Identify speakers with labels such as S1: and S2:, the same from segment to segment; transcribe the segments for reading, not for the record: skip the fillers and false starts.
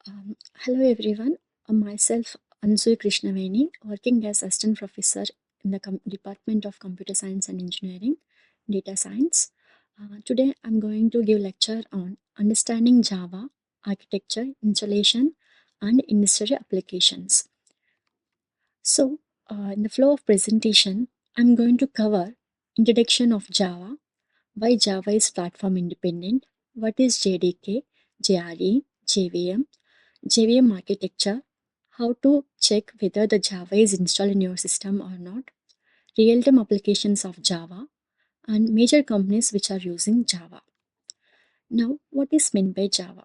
S1: Hello everyone, myself Ansu Krishnaveni, working as Assistant Professor in the Department of Computer Science and Engineering, Data Science. Today I'm going to give lecture on understanding Java, architecture, installation and industry applications. So, in the flow of presentation, I'm going to cover introduction of Java, why Java is platform independent, what is JDK, JRE, JVM, JVM architecture, how to check whether the Java is installed in your system or not, real-time applications of Java, and major companies which are using Java. Now, what is meant by Java?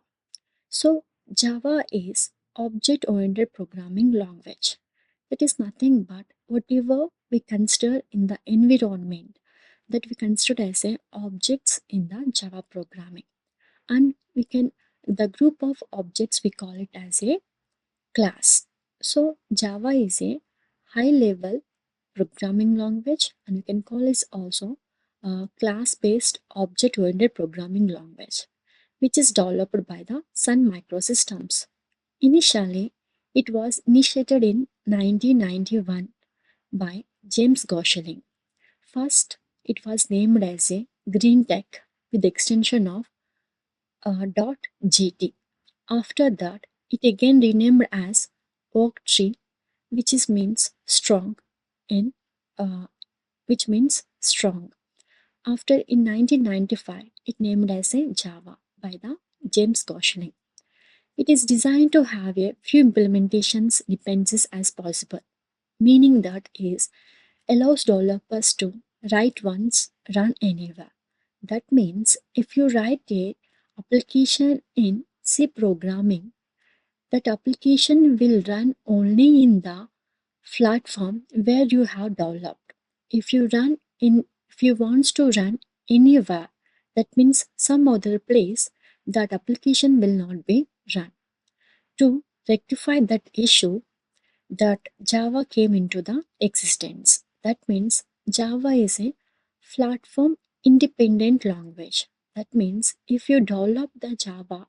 S1: So, Java is object-oriented programming language. It is nothing but whatever we consider in the environment that we consider as a objects in the Java programming. And we can the group of objects we call it as a class. So Java is a high level programming language and you can call it also a class based object oriented programming language which is developed by the Sun Microsystems. Initially, it was initiated in 1991 by James Gosling. First, it was named as a Green Tech with the extension of .gt. After that, it again renamed as Oak Tree, which is means strong in uh, which means strong. After in 1995, it named as a Java by the James Gosling. It is designed to have a few implementations dependencies as possible, meaning that is allows developers to write once, run anywhere. That means if you write a application in C programming, that application will run only in the platform where you have developed. If you want to run anywhere, that means some other place, that application will not be run. To rectify that issue, that Java came into the existence. That means Java is a platform independent language. That means if you develop the Java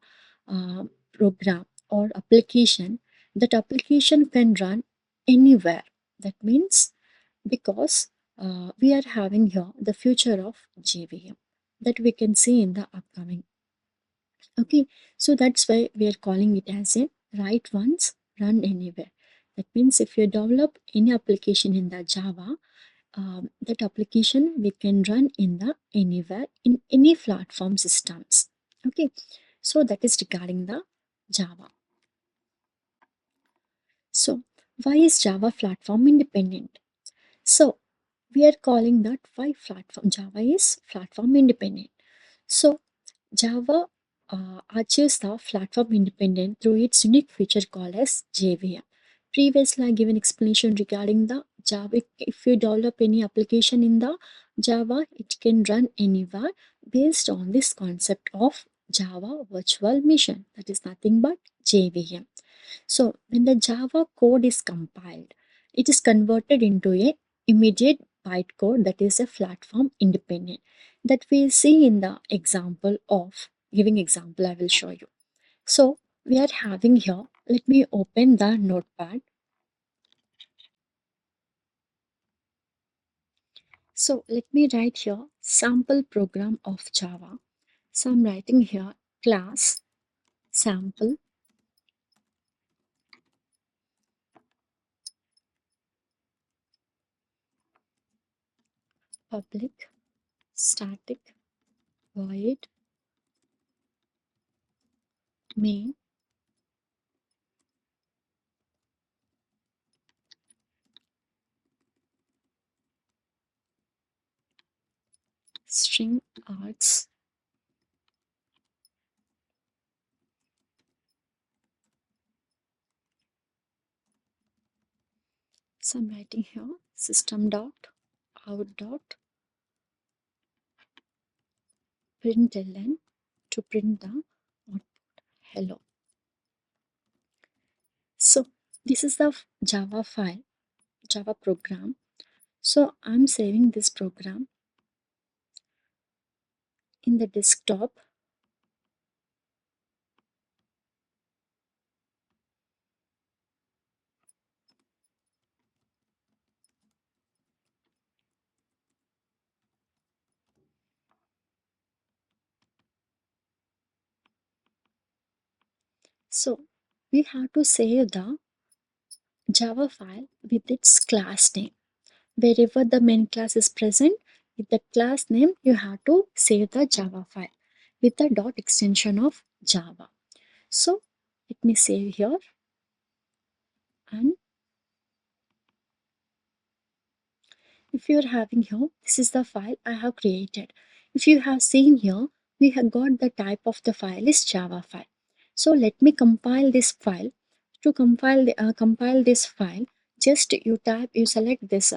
S1: program or application, that application can run anywhere. That means because we are having here the future of JVM that we can see in the upcoming. Okay, so that's why we are calling it as a write once, run anywhere. That means if you develop any application in the Java, that application we can run in the anywhere in any platform systems. Okay, so that is regarding the Java. So why is Java platform independent? So we are calling that why platform Java is platform independent. So Java achieves the platform independent through its unique feature called as JVM. Previously, I gave an explanation regarding the Java. If you develop any application in the Java, it can run anywhere based on this concept of Java Virtual Machine. That is nothing but JVM. So when the Java code is compiled, it is converted into a immediate bytecode that is a platform independent that we see in the example of giving example I will show you. So we are having here, let me open the notepad. So let me write here sample program of Java. So I'm writing here class sample public static void main string args. So I'm writing here system dot out dot println to print the output hello. So this is the Java file, Java program. So I'm saving this program in the desktop. So we have to save the Java file with its class name. Wherever the main class is present, with the class name, you have to save the Java file with the dot extension of Java. So let me save here, and if you're having here, this is the file I have created. If you have seen here, we have got the type of the file is Java file. So let me compile this file. To compile this file, just you select this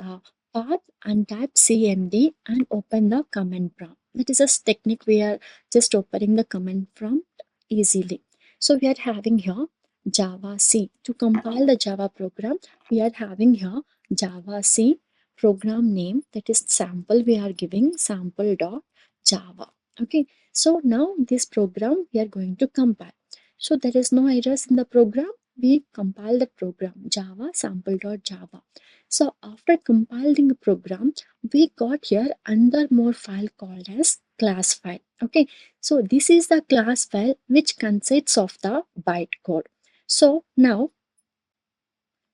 S1: path and type cmd and open the command prompt. That is a technique we are just opening the command prompt easily. So we are having here Java C. To compile the Java program, we are having here Java C program name, that is sample, we are giving sample.java. Okay, so now this program we are going to compile. So there is no errors in the program. We compile the program Java sample.java. So after compiling the program, we got here another more file called as class file. Okay, so this is the class file which consists of the bytecode. So now,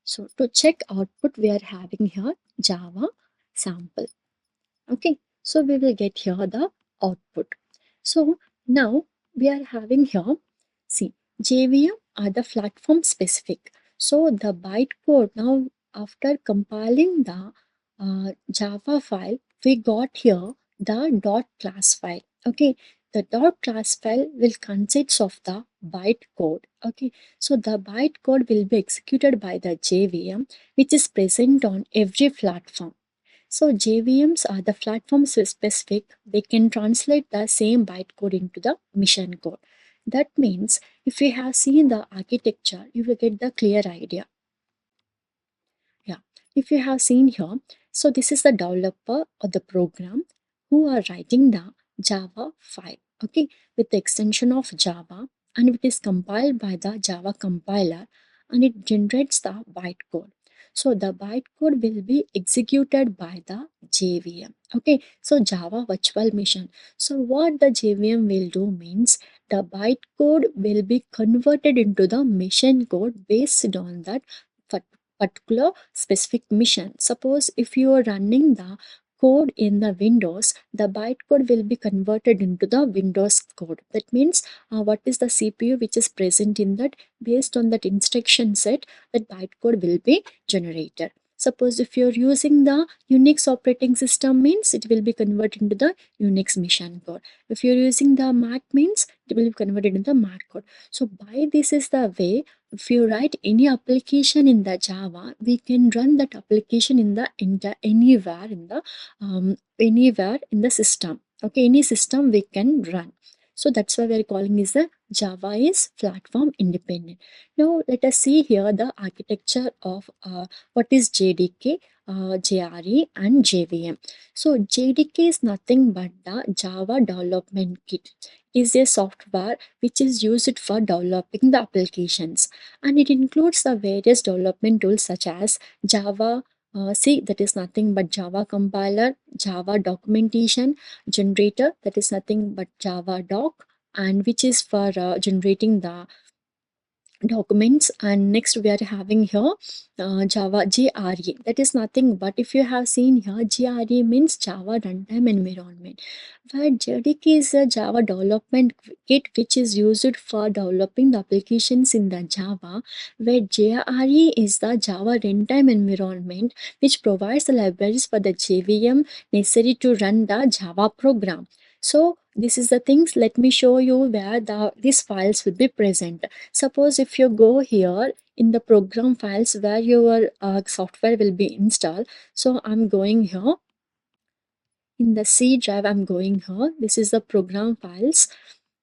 S1: so to check output, we are having here Java sample. Okay, so we will get here the output. So now we are having here, see, JVM are the platform specific. So the bytecode, now after compiling the Java file, we got here the dot class file. Okay, the dot class file will consist of the bytecode. Okay, so the bytecode will be executed by the JVM, which is present on every platform. So JVMs are the platform specific. They can translate the same bytecode into the mission code. That means if you have seen the architecture, you will get the clear idea. Yeah, if you have seen here, so this is the developer or the program who are writing the Java file, okay, with the extension of Java, and it is compiled by the Java compiler and it generates the bytecode. So the bytecode will be executed by the JVM. Okay, so Java Virtual Machine. So what the JVM will do means the bytecode will be converted into the machine code based on that particular specific mission. Suppose if you are running the code in the Windows, the bytecode will be converted into the Windows code. That means what is the CPU which is present in that, based on that instruction set, that bytecode will be generated. Suppose if you're using the Unix operating system means it will be converted into the Unix mission code. If you're using the Mac means it will be converted into the Mac code. So by this is the way, if you write any application in the Java, we can run that application in the anywhere in the system. Okay, any system we can run. So that's why we are calling is the Java is platform independent. Now let us see here the architecture of what is JDK, JRE and JVM. So JDK is nothing but the Java Development Kit. It is a software which is used for developing the applications, and it includes the various development tools such as Java C, that is nothing but Java compiler, Java documentation generator, that is nothing but Java doc, and which is for generating the documents. And next we are having here Java JRE, that is nothing but, if you have seen here, JRE means Java runtime environment, where JDK is a Java development kit which is used for developing the applications in the Java, where JRE is the Java runtime environment which provides the libraries for the JVM necessary to run the Java program. So this is the things, let me show you where these files will be present. Suppose if you go here in the program files where your software will be installed. So I'm going here in the C drive, I'm going here. This is the program files.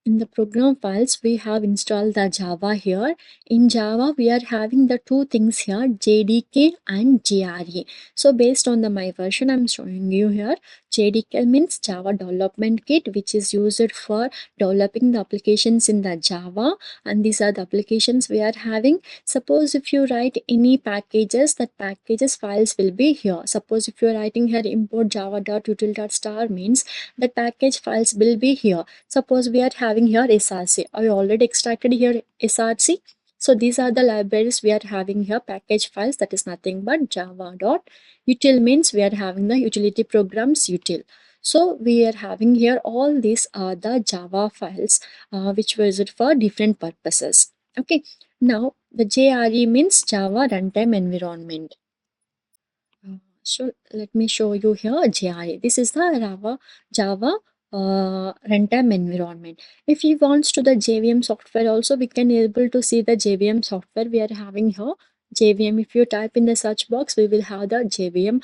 S1: In the program files, we have installed the Java here. In Java, we are having the two things here, JDK and JRE. So based on the my version, I'm showing you here. JDK means Java Development Kit, which is used for developing the applications in the Java. And these are the applications we are having. Suppose if you write any packages, that packages files will be here. Suppose if you're writing here import java.util.star means the package files will be here. Suppose we are having having here src. I already extracted here src. So these are the libraries we are having here, package files, that is nothing but java dot util means we are having the utility programs util. So we are having here all these are the Java files which were used for different purposes. Okay, now the JRE means Java Runtime Environment. So let me show you here JRE. This is the Java runtime environment. If you wants to the JVM software also, we can able to see the JVM software we are having here. JVM, if you type in the search box, we will have the JVM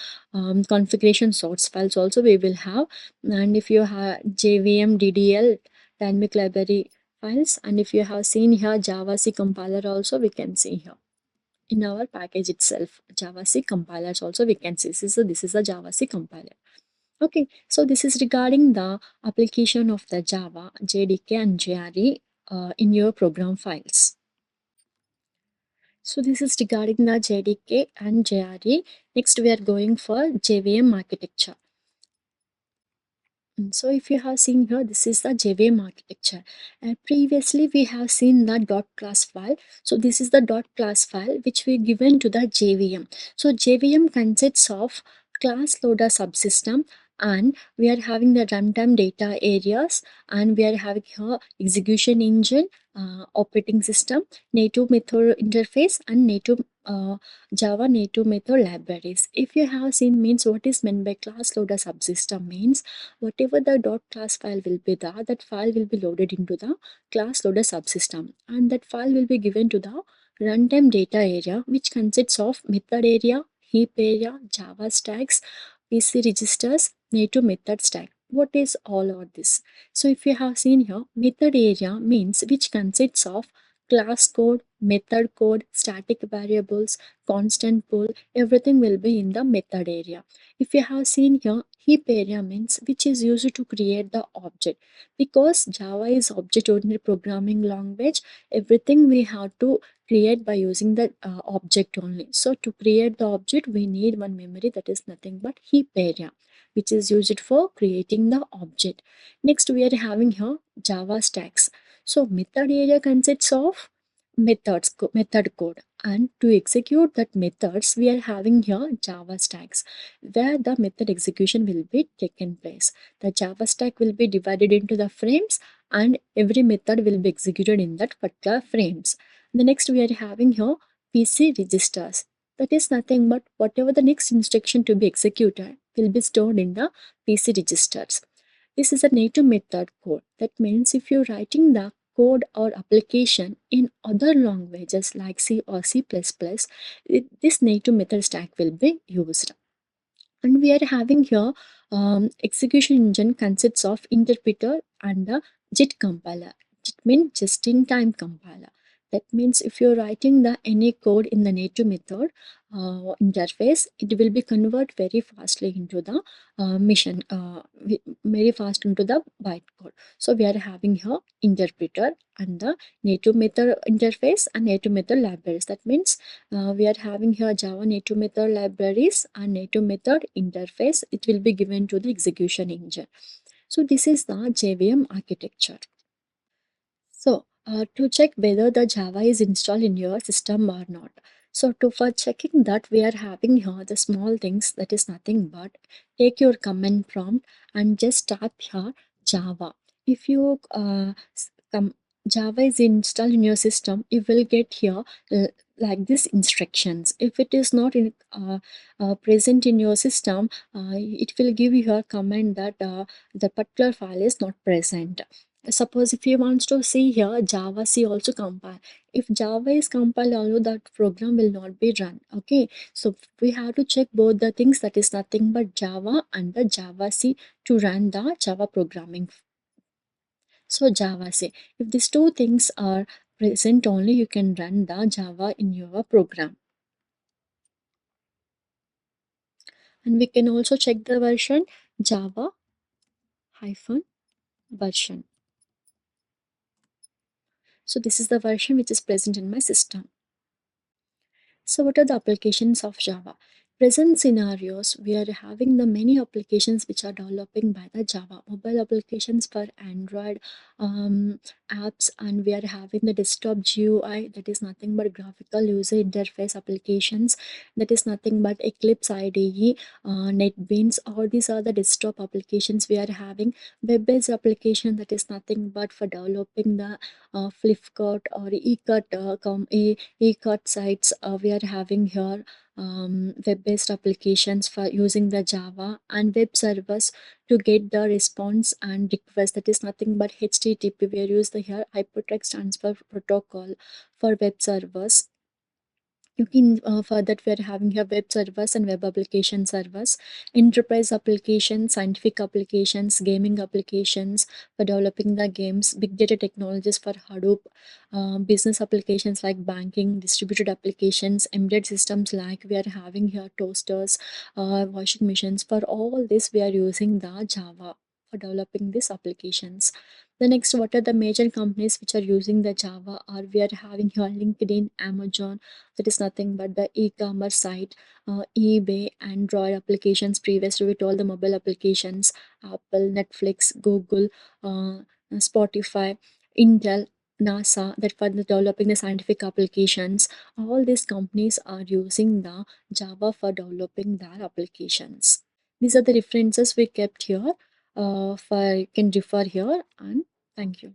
S1: configuration source files also we will have. And if you have JVM DDL dynamic library files, and if you have seen here Java C compiler also, we can see here in our package itself. Java C compilers also we can see. This is a Java C compiler. Okay, so this is regarding the application of the Java, JDK and JRE in your program files. So this is regarding the JDK and JRE. Next we are going for JVM architecture. So if you have seen here, this is the JVM architecture. And previously we have seen the dot class file. So this is the dot class file which we given to the JVM. So JVM consists of class loader subsystem, and we are having the runtime data areas, and we are having here execution engine, operating system, native method interface, and native Java native method libraries. If you have seen means what is meant by class loader subsystem means whatever the dot class file will be there, that file will be loaded into the class loader subsystem, and that file will be given to the runtime data area, which consists of method area, heap area, Java stacks, PC registers, native method stack. What is all of this? So if you have seen here, method area means which consists of class code, method code, static variables, constant pool, everything will be in the method area. If you have seen here, heap area means which is used to create the object. Because Java is object-oriented programming language, everything we have to create by using the object only. So to create the object, we need one memory, that is nothing but heap area, which is used for creating the object. Next, we are having here Java stacks. So method area consists of method code, and to execute that methods we are having here Java stacks, where the method execution will be taken place. The Java stack will be divided into the frames, and every method will be executed in that particular frames. The next we are having here PC registers. That is nothing but whatever the next instruction to be executed will be stored in the PC registers. This is a native method code. That means if you're writing the code or application in other languages like C or C++, this native method stack will be used. And we are having here execution engine consists of interpreter and the JIT compiler. JIT means just-in-time compiler. That means if you're writing the any code in the native method interface, it will be convert very fastly into the very fast into the bytecode. So we are having here interpreter and the native method interface and native method libraries. That means we are having here Java native method libraries and native method interface. It will be given to the execution engine. So this is the JVM architecture. So to check whether the Java is installed in your system or not. So for checking that, we are having here the small things, that is nothing but take your command prompt and just type here Java. If you Java is installed in your system, you will get here like this instructions. If it is not present in your system, it will give you a command that the particular file is not present. Suppose if you want to see here Java C also compile. If Java is compiled, although that program will not be run. Okay, so we have to check both the things, that is nothing but Java and the Java C to run the Java programming. So Java C, if these two things are present only, you can run the Java in your program. And we can also check the version Java hyphen version. So this is the version which is present in my system. So what are the applications of Java? present scenarios, we are having the many applications which are developing by the Java mobile applications for Android apps, and we are having the desktop GUI, that is nothing but graphical user interface applications, that is nothing but Eclipse IDE, NetBeans. All these are the desktop applications we are having. Web-based application, that is nothing but for developing the Flipkart or eCart sites. We are having here web-based applications for using the Java, and web servers to get the response and request, that is nothing but HTTP. We use the here hypertext transfer protocol for web servers. You can for that we are having here web servers and web application servers, enterprise applications, scientific applications, gaming applications for developing the games, big data technologies for Hadoop, business applications like banking, distributed applications, embedded systems like we are having here toasters, washing machines. For all this we are using the Java for developing these applications. The next, what are the major companies which are using the Java? Are we are having here LinkedIn, Amazon, that is nothing but the e-commerce site, eBay, Android applications. Previously we told the mobile applications, Apple, Netflix, Google, Spotify, Intel, NASA, that for the developing the scientific applications. All these companies are using the Java for developing their applications. These are the references we kept here. For can refer here, and thank you.